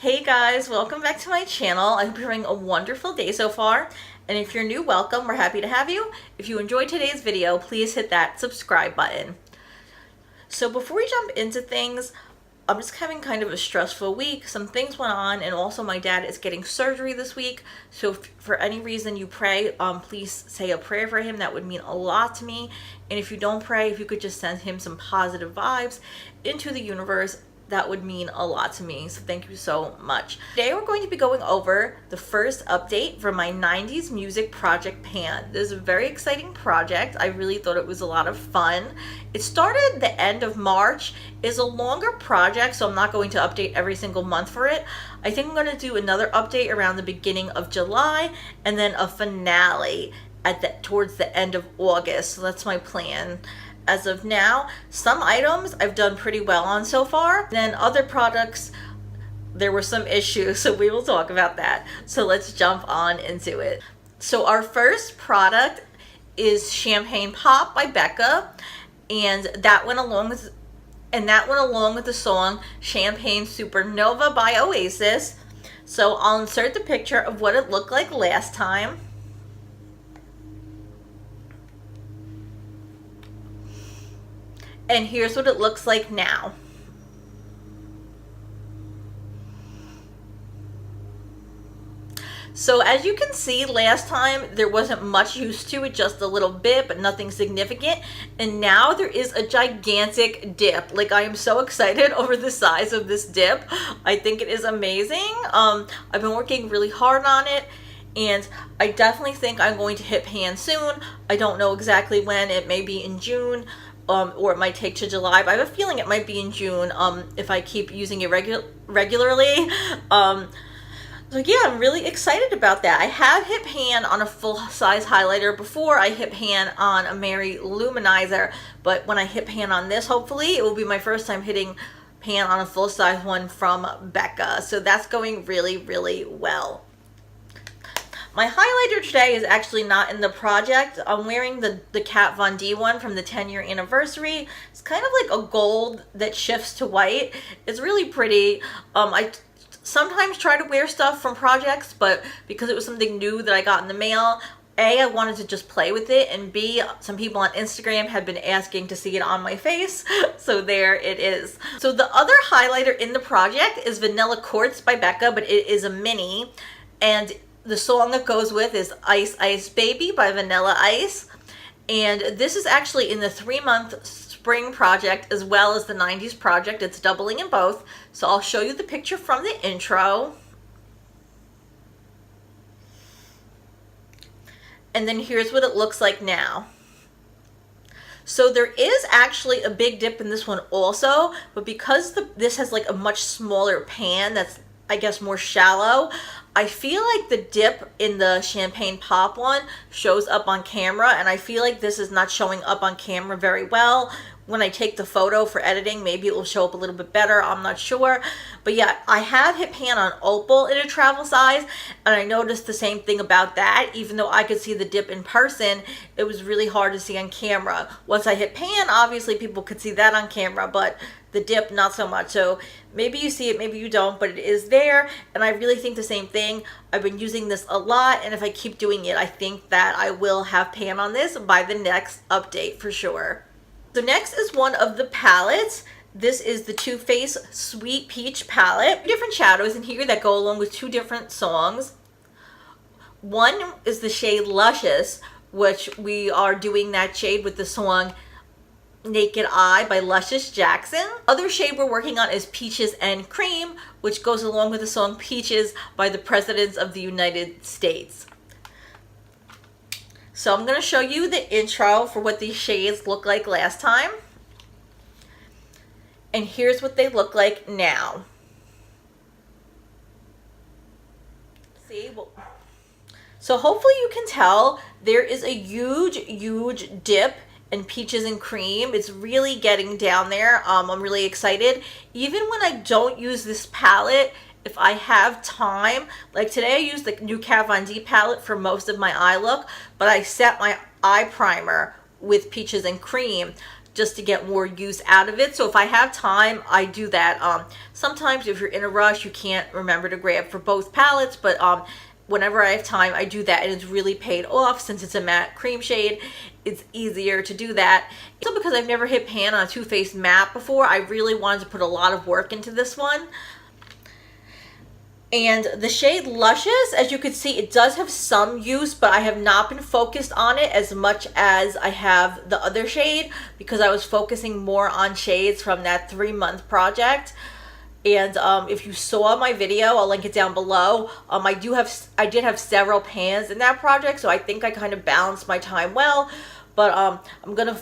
Hey guys, welcome back to my channel. I hope you're having a wonderful day so far. And if you're new, welcome. We're happy to have you. If you enjoyed today's video, please hit that subscribe button. So before we jump into things, I'm just having kind of a stressful week. Some things went on, and also my dad is getting surgery this week. So if for any reason you pray, please say a prayer for him. That would mean a lot to me. And if you don't pray, if you could just send him some positive vibes into the universe, that would mean a lot to me. So thank you so much. Today we're going to be going over the first update for my 90s music project Pan. This is a very exciting project. I really thought it was a lot of fun. It started the end of March. It's a longer project, so I'm not going to update every single month for it. I think I'm going to do another update around the beginning of July and then a finale at towards the end of August. So that's my plan. As of now, some items I've done pretty well on so far. Then other products, there were some issues, so we will talk about that. So let's jump on into it. So our first product is Champagne Pop by Becca, and that went along with the song Champagne Supernova by Oasis. So I'll insert the picture of what it looked like last time. And here's what it looks like now. So as you can see, last time there wasn't much use to it, just a little bit, but nothing significant. And now there is a gigantic dip. Like, I am so excited over the size of this dip. I think it is amazing. I've been working really hard on it, and I definitely think I'm going to hit pan soon. I don't know exactly when. It may be in June. Or it might take to July, but I have a feeling it might be in June if I keep using it regularly. So yeah, I'm really excited about that. I have hit pan on a full-size highlighter before. I hit pan on a Mary Luminizer, but when I hit pan on this, hopefully, it will be my first time hitting pan on a full-size one from Becca. So that's going really, really well. My highlighter today is actually not in the project. I'm wearing the Kat Von D one from the 10-year anniversary. It's kind of like a gold that shifts to white. It's really pretty. I sometimes try to wear stuff from projects, but because it was something new that I got in the mail, A, I wanted to just play with it, and B, some people on Instagram have been asking to see it on my face, so there it is. So the other highlighter in the project is Vanilla Quartz by Becca, but it is a mini, and the song that goes with is Ice Ice Baby by Vanilla Ice. And this is actually in the 3-month spring project as well as the 90s project. It's doubling in both. So I'll show you the picture from the intro. And then here's what it looks like now. So there is actually a big dip in this one also, but because this has like a much smaller pan that's, I guess, more shallow, I feel like the dip in the Champagne Pop one shows up on camera, and I feel like this is not showing up on camera very well. When I take the photo for editing, maybe it will show up a little bit better. I'm not sure. But yeah, I have hit pan on Opal in a travel size, and I noticed the same thing about that. Even though I could see the dip in person, it was really hard to see on camera. Once I hit pan, obviously people could see that on camera, but the dip, not so much. So maybe you see it, maybe you don't, but it is there, and I really think the same thing. I've been using this a lot, and if I keep doing it, I think that I will have pan on this by the next update for sure. So next is one of the palettes. This is the Too Faced Sweet Peach palette. Different shadows in here that go along with 2 different songs. One is the shade Luscious, which we are doing that shade with the song Naked Eye by Luscious Jackson. Other shade we're working on is Peaches and Cream, which goes along with the song Peaches by the Presidents of the United States. So I'm going to show you the intro for what these shades look like last time. And here's what they look like now. See? Well, so hopefully you can tell there is a huge dip in Peaches and Cream. It's really getting down there. I'm really excited. Even when I don't use this palette, if I have time, like today I used the new Kat Von D palette for most of my eye look, but I set my eye primer with Peaches and Cream just to get more use out of it. So if I have time, I do that. Sometimes if you're in a rush, you can't remember to grab for both palettes, but whenever I have time, I do that, and it's really paid off since it's a matte cream shade. It's easier to do that. Also, because I've never hit pan on a Too Faced matte before, I really wanted to put a lot of work into this one. And the shade Luscious, as you can see, it does have some use, but I have not been focused on it as much as I have the other shade, because I was focusing more on shades from that 3-month project. And if you saw my video, I'll link it down below. I did have several pans in that project, so I think I kind of balanced my time well. But I'm gonna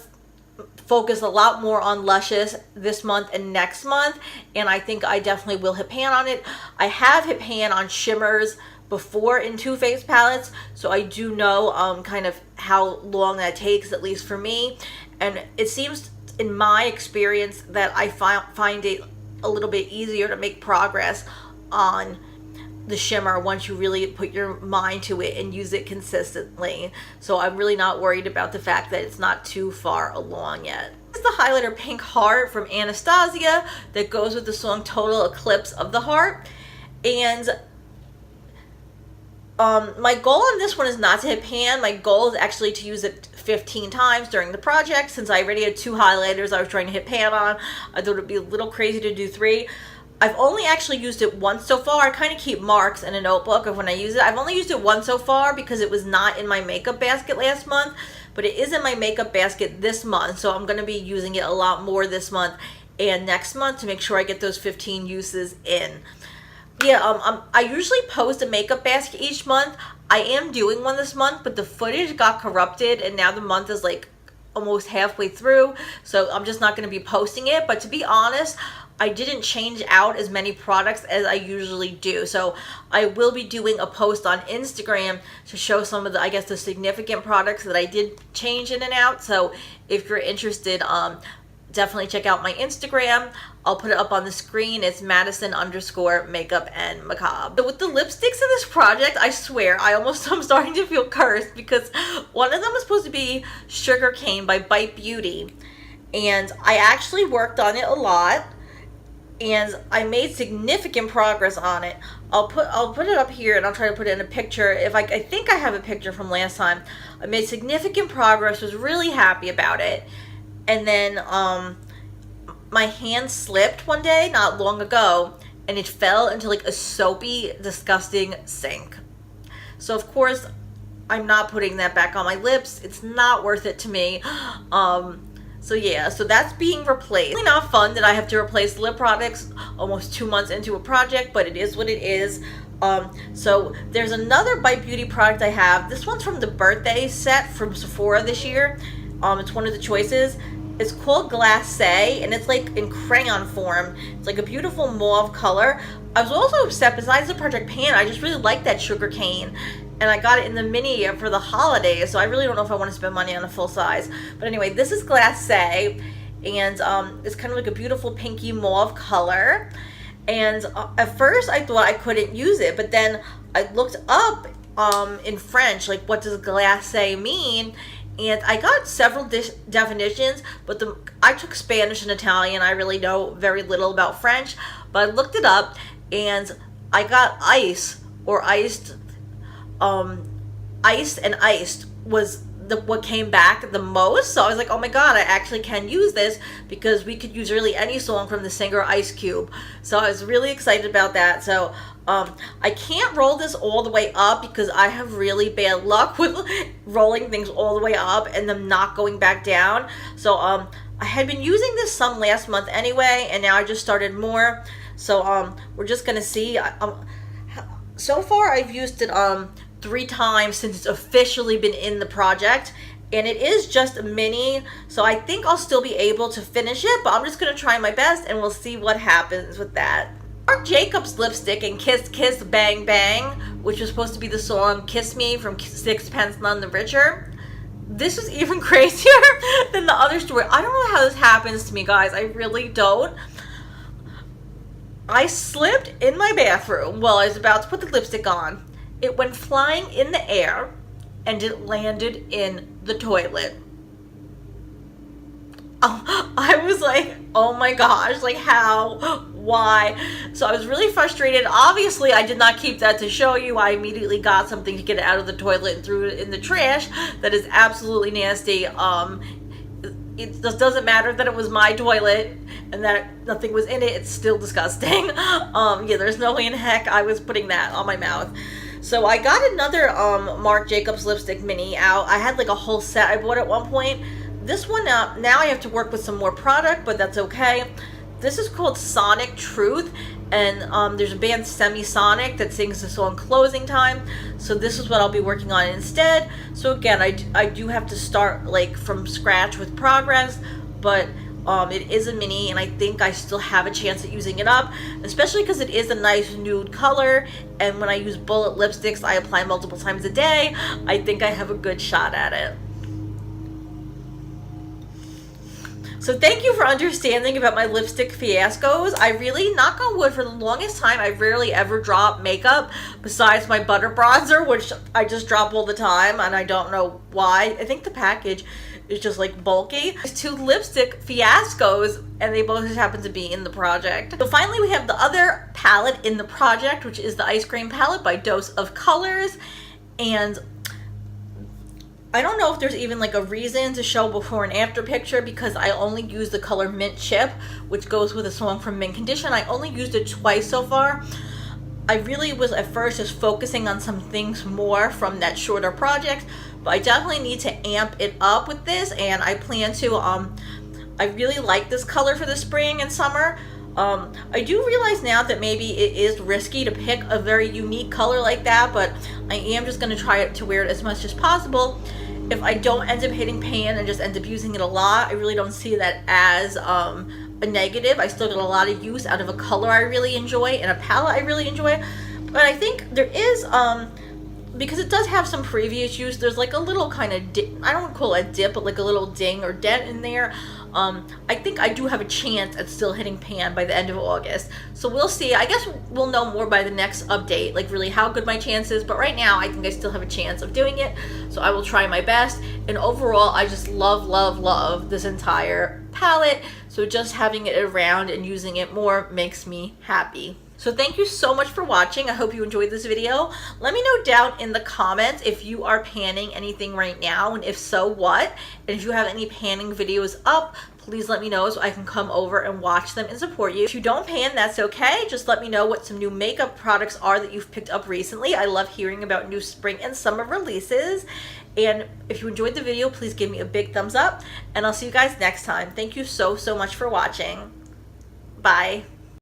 focus a lot more on Luscious this month and next month, and I think I definitely will hit pan on it. I have hit pan on shimmers before in Too Faced palettes, so I do know kind of how long that takes, at least for me. And it seems, in my experience, that I find it a little bit easier to make progress on the shimmer once you really put your mind to it and use it consistently. So I'm really not worried about the fact that it's not too far along yet. This is the highlighter Pink Heart from Anastasia that goes with the song Total Eclipse of the Heart. And my goal on this one is not to hit pan. My goal is actually to use it 15 times during the project. Since I already had 2 highlighters I was trying to hit pan on, I thought it would be a little crazy to do 3. I've only actually used it once so far. I kind of keep marks in a notebook of when I use it. I've only used it once so far because it was not in my makeup basket last month, but it is in my makeup basket this month. So I'm going to be using it a lot more this month and next month to make sure I get those 15 uses in. Yeah, I usually post a makeup basket each month. I am doing one this month, but the footage got corrupted, and now the month is like almost halfway through, so I'm just not going to be posting it. But to be honest, I didn't change out as many products as I usually do, so I will be doing a post on Instagram to show some of the, I guess, the significant products that I did change in and out. So if you're interested, definitely check out my Instagram. I'll put it up on the screen. It's Madison_MakeupnMacabre. So with the lipsticks in this project, I swear, I'm starting to feel cursed, because one of them is supposed to be Sugar Cane by Bite Beauty, and I actually worked on it a lot, and I made significant progress on it. I'll put it up here, and I'll try to put it in a picture. I think I have a picture from last time. I made significant progress, was really happy about it, and then my hand slipped one day not long ago, and it fell into like a soapy, disgusting sink. So of course I'm not putting that back on my lips. It's not worth it to me. So yeah, so that's being replaced. Really not fun that I have to replace lip products almost 2 months into a project, but it is what it is. So there's another Bite Beauty product I have. This one's from the birthday set from Sephora this year. It's one of the choices. It's called Glacé, and it's like in crayon form. It's like a beautiful mauve color. I was also upset, besides the Project Pan, I just really like that Sugar Cane, and I got it in the mini for the holidays, so I really don't know if I want to spend money on a full size. But anyway, this is Glacé, and it's kind of like a beautiful pinky mauve color. And at first I thought I couldn't use it, but then I looked up in French, like, what does glacé mean? And I got several definitions, but I took Spanish and Italian. I really know very little about French, but I looked it up, and I got ice, or iced, iced and iced was what came back the most. So I was like, oh my god, I actually can use this, because we could use really any song from the singer Ice Cube. So I was really excited about that. So I can't roll this all the way up, because I have really bad luck with rolling things all the way up and them not going back down. So I had been using this some last month anyway, and now I just started more. So we're just gonna see. So far I've used it 3 times since it's officially been in the project, and it is just a mini, so I think I'll still be able to finish it, but I'm just gonna try my best, and we'll see what happens with that. Marc Jacobs lipstick in Kiss Kiss Bang Bang, which was supposed to be the song Kiss Me from Sixpence None the Richer. This is even crazier than the other story. I don't know how this happens to me, guys. I really don't. I slipped in my bathroom while I was about to put the lipstick on. It went flying in the air, and it landed in the toilet. I was like, oh my gosh, like how, why? So I was really frustrated. Obviously, I did not keep that to show you. I immediately got something to get it out of the toilet and threw it in the trash. That is absolutely nasty. It just doesn't matter that it was my toilet and that nothing was in it. It's still disgusting. Yeah, there's no way in heck I was putting that on my mouth. So I got another Marc Jacobs lipstick mini out. I had like a whole set I bought at one point. This one now I have to work with some more product, but that's okay. This is called Sonic Truth, and there's a band Semisonic that sings the song Closing Time. So this is what I'll be working on instead. So again, I do have to start like from scratch with progress, but it is a mini, and I think I still have a chance at using it up, especially because it is a nice nude color, and when I use bullet lipsticks I apply multiple times a day. I think I have a good shot at it. So thank you for understanding about my lipstick fiascos. I really, knock on wood, for the longest time I rarely ever drop makeup besides my butter bronzer, which I just drop all the time, and I don't know why. I think the package is just like bulky. There's two lipstick fiascos, and they both just happen to be in the project. So finally we have the other palette in the project, which is the Ice Cream palette by Dose of Colors. And I don't know if there's even like a reason to show before and after picture, because I only use the color Mint Chip, which goes with a song from Mint Condition. I only used it twice so far. I really was at first just focusing on some things more from that shorter project, but I definitely need to amp it up with this, and I plan to. I really like this color for the spring and summer. I do realize now that maybe it is risky to pick a very unique color like that, but I am just going to try to wear it as much as possible. If I don't end up hitting pan and just end up using it a lot, I really don't see that as a negative. I still get a lot of use out of a color I really enjoy and a palette I really enjoy. But I think there is, because it does have some previous use, there's like a little kind of, I don't call it a dip, but like a little ding or dent in there. I think I do have a chance at still hitting pan by the end of August. So we'll see. I guess we'll know more by the next update, like really how good my chance is. But right now, I think I still have a chance of doing it. So I will try my best. And overall, I just love, love, love this entire palette. So just having it around and using it more makes me happy. So thank you so much for watching. I hope you enjoyed this video. Let me know down in the comments if you are panning anything right now, and if so, what? And if you have any panning videos up, please let me know so I can come over and watch them and support you. If you don't pan, that's okay. Just let me know what some new makeup products are that you've picked up recently. I love hearing about new spring and summer releases. And if you enjoyed the video, please give me a big thumbs up, and I'll see you guys next time. Thank you so, so much for watching. Bye.